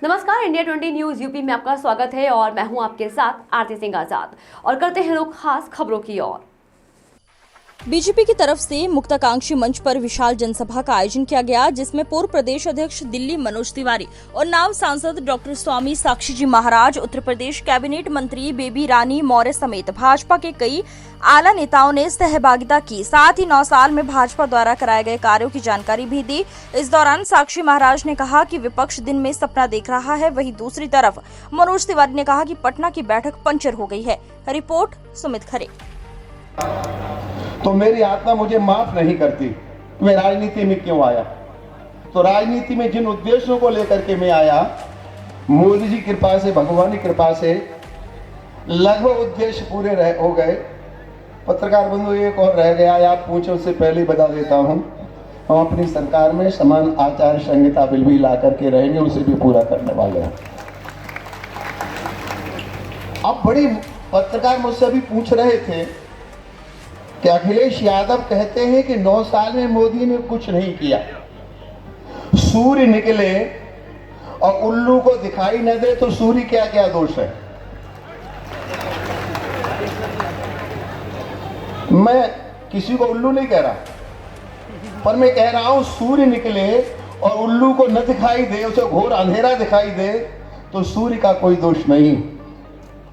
नमस्कार, India 20 news UP में आपका स्वागत है और मैं हूं आपके साथ आरती सिंह आजाद। और करते हैं रुख खास खबरों की ओर। बीजेपी की तरफ से मुक्ताकांक्षी मंच पर विशाल जनसभा का आयोजन किया गया, जिसमें पूर्व प्रदेश अध्यक्ष दिल्ली मनोज तिवारी और नाव सांसद डॉक्टर स्वामी साक्षी जी महाराज, उत्तर प्रदेश कैबिनेट मंत्री बेबी रानी मौर्य समेत भाजपा के कई आला नेताओं ने सहभागिता की। साथ ही 9 साल में भाजपा द्वारा कराए गए कार्यों की जानकारी भी दी। इस दौरान साक्षी महाराज ने कहा कि विपक्ष दिन में सपना देख रहा है, वहीं दूसरी तरफ मनोज तिवारी ने कहा कि पटना की बैठक पंचर हो गई है। रिपोर्ट सुमित खरे। तो मेरी आत्मा मुझे माफ नहीं करती। मैं राजनीति में क्यों आया? तो राजनीति में जिन उद्देश्यों को लेकर के मैं आया, मोदी जी की कृपा से, भगवान की कृपा से लगभग उद्देश्य पूरे हो गए। पत्रकार बंधु एक और रह गया, आप पूछे उससे पहले ही बता देता हूं। हम अपनी सरकार में समान आचार संहिता बिल भी ला करके रहेंगे, उसे भी पूरा करने वाले हैं। अब बड़ी पत्रकार मुझसे भी पूछ रहे थे कि अखिलेश यादव कहते हैं कि 9 साल में मोदी ने कुछ नहीं किया। सूर्य निकले और उल्लू को दिखाई न दे तो सूर्य क्या क्या दोष है? मैं किसी को उल्लू नहीं कह रहा, पर मैं कह रहा हूं सूर्य निकले और उल्लू को न दिखाई दे, उसे घोर अंधेरा दिखाई दे तो सूर्य का कोई दोष नहीं।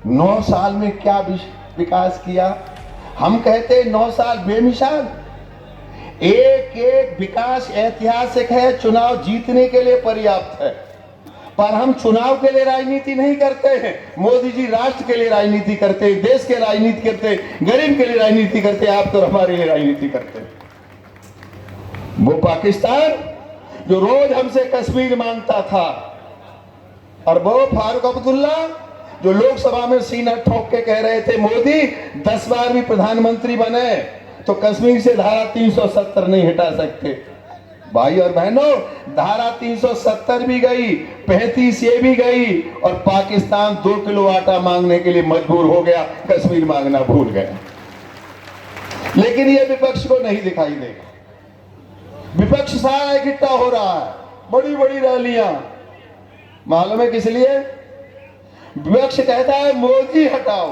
9 साल में क्या विकास किया? हम कहते हैं 9 साल बेमिसाल। एक एक विकास ऐतिहासिक है, चुनाव जीतने के लिए पर्याप्त है, पर हम चुनाव के लिए राजनीति नहीं करते हैं। मोदी जी राष्ट्र के लिए राजनीति करते हैं, देश के राजनीति करते हैं, गरीब के लिए राजनीति करते हैं। आप तो हमारे लिए राजनीति करते हैं। वो पाकिस्तान जो रोज हमसे कश्मीर मांगता था, और वो फारूक अब्दुल्ला जो लोकसभा में सीना ठोक के कह रहे थे मोदी 10 बार भी प्रधानमंत्री बने तो कश्मीर से धारा 370 नहीं हटा सकते। भाई और बहनों, धारा 370 भी गई, 35 ये भी गई, और पाकिस्तान 2 किलो आटा मांगने के लिए मजबूर हो गया, कश्मीर मांगना भूल गया। लेकिन ये विपक्ष को नहीं दिखाई देगा। विपक्ष सारा इकट्ठा हो रहा है, बड़ी बड़ी रैलियां। मालूम है किस लिए? विपक्ष कहता है मोदी हटाओ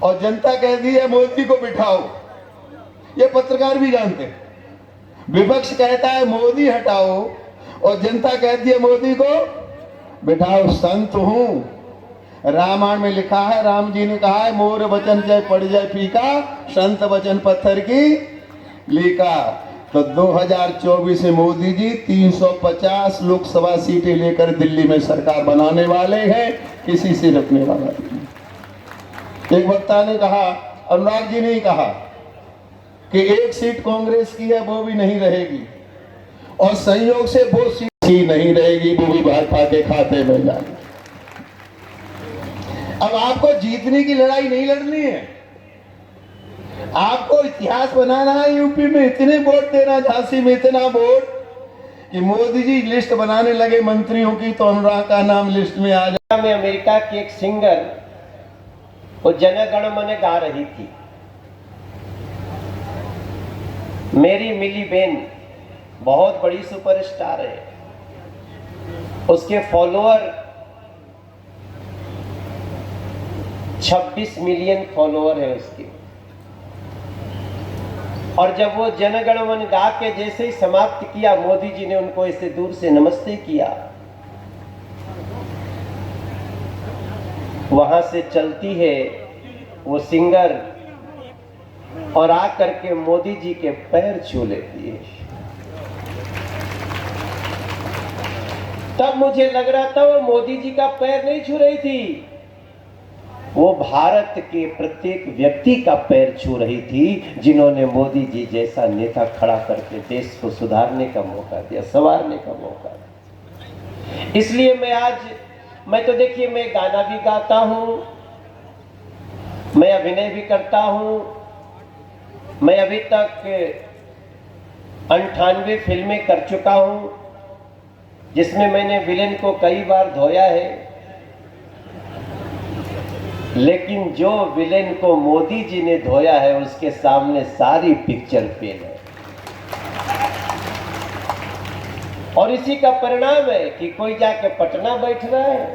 और जनता कहती है मोदी को बिठाओ। ये पत्रकार भी जानते हैं। विपक्ष कहता है मोदी हटाओ और जनता कहती है मोदी को बिठाओ। संत हूं, रामायण में लिखा है, राम जी ने कहा है मोर वचन चाहे पड़ जाए फीका, संत वचन पत्थर की लीका। तो 2024 में मोदी जी 350 लोकसभा सीटें लेकर दिल्ली में सरकार बनाने वाले हैं, किसी से रुकने वाला नहीं। एक वक्ता ने कहा, अनुराग जी ने कहा कि एक सीट कांग्रेस की है वो भी नहीं रहेगी, और संयोग से वो सीट ही नहीं रहेगी, वो भी भाजपा के खाते में जाएगी। अब आपको जीतने की लड़ाई नहीं लड़नी है, आपको इतिहास बनाना है। यूपी में इतने वोट देना, झांसी में इतना वोट कि मोदी जी लिस्ट बनाने लगे मंत्रियों की तो अनुराग का नाम लिस्ट में आ जाए। में अमेरिका की एक सिंगर वो जन गण मन गा रही थी। मेरी मिली बेन बहुत बड़ी सुपरस्टार है, उसके फॉलोअर 26 मिलियन फॉलोअर है उसके। और जब वो जनगण मन गा के जैसे ही समाप्त किया, मोदी जी ने उनको ऐसे दूर से नमस्ते किया। वहां से चलती है वो सिंगर और आकर के मोदी जी के पैर छू लेती है। तब मुझे लग रहा था वो मोदी जी का पैर नहीं छू रही थी, वो भारत के प्रत्येक व्यक्ति का पैर छू रही थी, जिन्होंने मोदी जी जैसा नेता खड़ा करके देश को सुधारने का मौका दिया, संवारने का मौका दिया। इसलिए मैं तो देखिए, मैं गाना भी गाता हूं, मैं अभिनय भी करता हूं, मैं अभी तक 98 फिल्में कर चुका हूं, जिसमें मैंने विलेन को कई बार धोया है। लेकिन जो विलेन को मोदी जी ने धोया है, उसके सामने सारी पिक्चर फेल है। और इसी का परिणाम है कि कोई जाके पटना बैठ रहा है,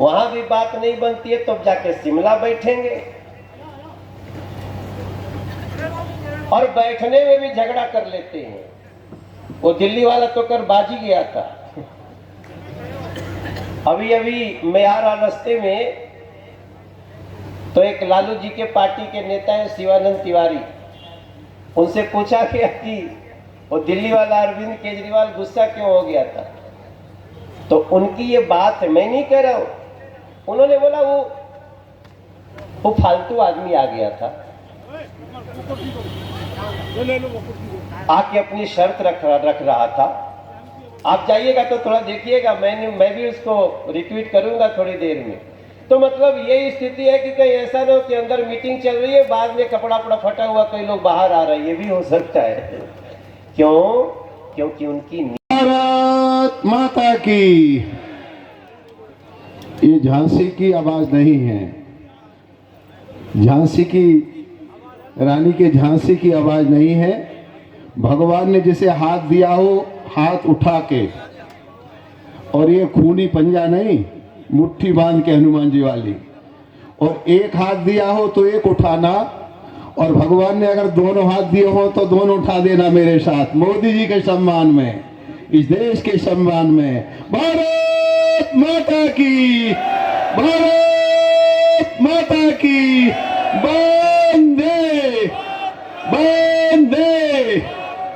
वहां भी बात नहीं बनती है तो जाके शिमला बैठेंगे, और बैठने में भी झगड़ा कर लेते हैं। वो दिल्ली वाला तो कर बाजी गया था। अभी अभी मैं आ रहा रास्ते में तो एक लालू जी के पार्टी के नेता है शिवानंद तिवारी, उनसे पूछा गया कि वो दिल्ली वाला अरविंद केजरीवाल गुस्सा क्यों हो गया था, तो उनकी ये बात है, मैं नहीं कह रहा हूं, उन्होंने बोला वो फालतू आदमी आ गया था, आके अपनी शर्त रख रहा था। आप जाइएगा तो थोड़ा देखिएगा, मैं भी उसको रिट्वीट करूंगा थोड़ी देर में। तो मतलब यही स्थिति है कि कहीं ऐसा ना हो कि अंदर मीटिंग चल रही है, बाद में कपड़ा फटा हुआ कई लोग बाहर आ रहे हैं, ये भी हो सकता है। क्यों? क्योंकि उनकी भारत माता की, ये झांसी की आवाज नहीं है, झांसी की रानी के झांसी की आवाज नहीं है। भगवान ने जिसे हाथ दिया हो हाथ उठा के, और ये खूनी पंजा नहीं, मुट्ठी बांध के हनुमान जी वाली, और एक हाथ दिया हो तो एक उठाना, और भगवान ने अगर दोनों हाथ दिए हो तो दोनों उठा देना मेरे साथ, मोदी जी के सम्मान में, इस देश के सम्मान में। भारत माता की, भारत माता की, वंदे वंदे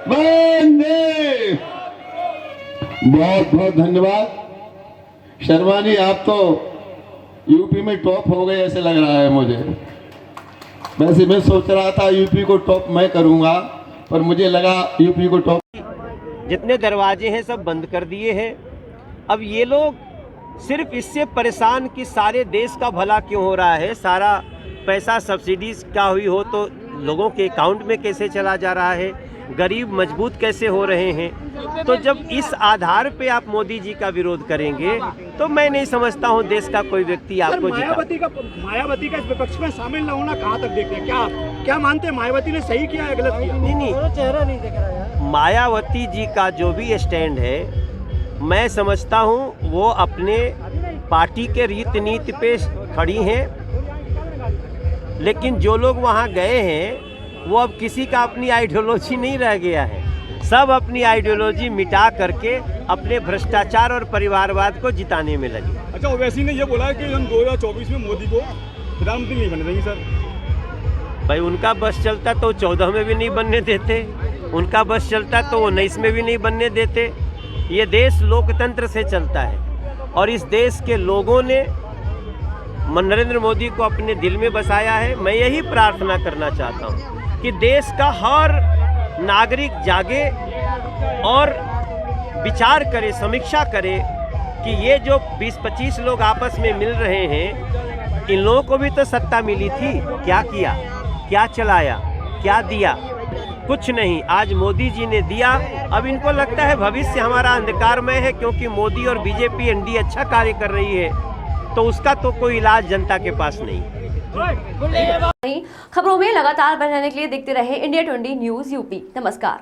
वंदे। बहुत बहुत धन्यवाद शर्मा जी, आप तो यूपी में टॉप हो गए ऐसे लग रहा है मुझे। वैसे मैं सोच रहा था यूपी को टॉप मैं करूंगा, पर मुझे लगा यूपी को टॉप। जितने दरवाजे हैं सब बंद कर दिए हैं। अब ये लोग सिर्फ इससे परेशान कि सारे देश का भला क्यों हो रहा है, सारा पैसा सब्सिडीज का हुई हो तो लोगों के अकाउंट में कैसे चला जा रहा है, गरीब मजबूत कैसे हो रहे हैं। तो जब इस आधार पे आप मोदी जी का विरोध करेंगे तो मैं नहीं समझता हूँ देश का कोई व्यक्ति आपको मायावती का इस विपक्ष में शामिल न होना कहाँ तक देखते हैं? क्या मानते हैं, मायावती ने सही किया है गलत किया? नहीं, चेहरा नहीं दिख रहा। मायावती जी का जो भी स्टैंड है, मैं समझता हूँ वो अपने पार्टी के रीति नीति पे खड़ी हैं, लेकिन जो लोग वहाँ गए हैं वो अब किसी का अपनी आइडियोलॉजी नहीं रह गया है, सब अपनी आइडियोलॉजी मिटा करके अपने भ्रष्टाचार और परिवारवाद को जिताने में लगे। अच्छा, ओवैसी ने ये बोला है कि हम 2024 में मोदी को प्रधानमंत्री नहीं बने देंगे सर। भाई उनका बस चलता तो 14 में भी नहीं बनने देते, उनका बस चलता तो 19 में भी नहीं बनने देते। ये देश लोकतंत्र से चलता है और इस देश के लोगों ने नरेंद्र मोदी को अपने दिल में बसाया है। मैं यही प्रार्थना करना चाहता हूँ कि देश का हर नागरिक जागे और विचार करे, समीक्षा करे कि ये जो 20-25 लोग आपस में मिल रहे हैं, इन लोगों को भी तो सत्ता मिली थी, क्या किया, क्या चलाया, क्या दिया? कुछ नहीं। आज मोदी जी ने दिया, अब इनको लगता है भविष्य हमारा अंधकारमय है क्योंकि मोदी और बीजेपी एनडीए अच्छा कार्य कर रही है, तो उसका तो कोई इलाज जनता के पास नहीं। खबरों में लगातार बने रहने के लिए देखते रहे इंडिया 20 न्यूज़ यूपी। नमस्कार।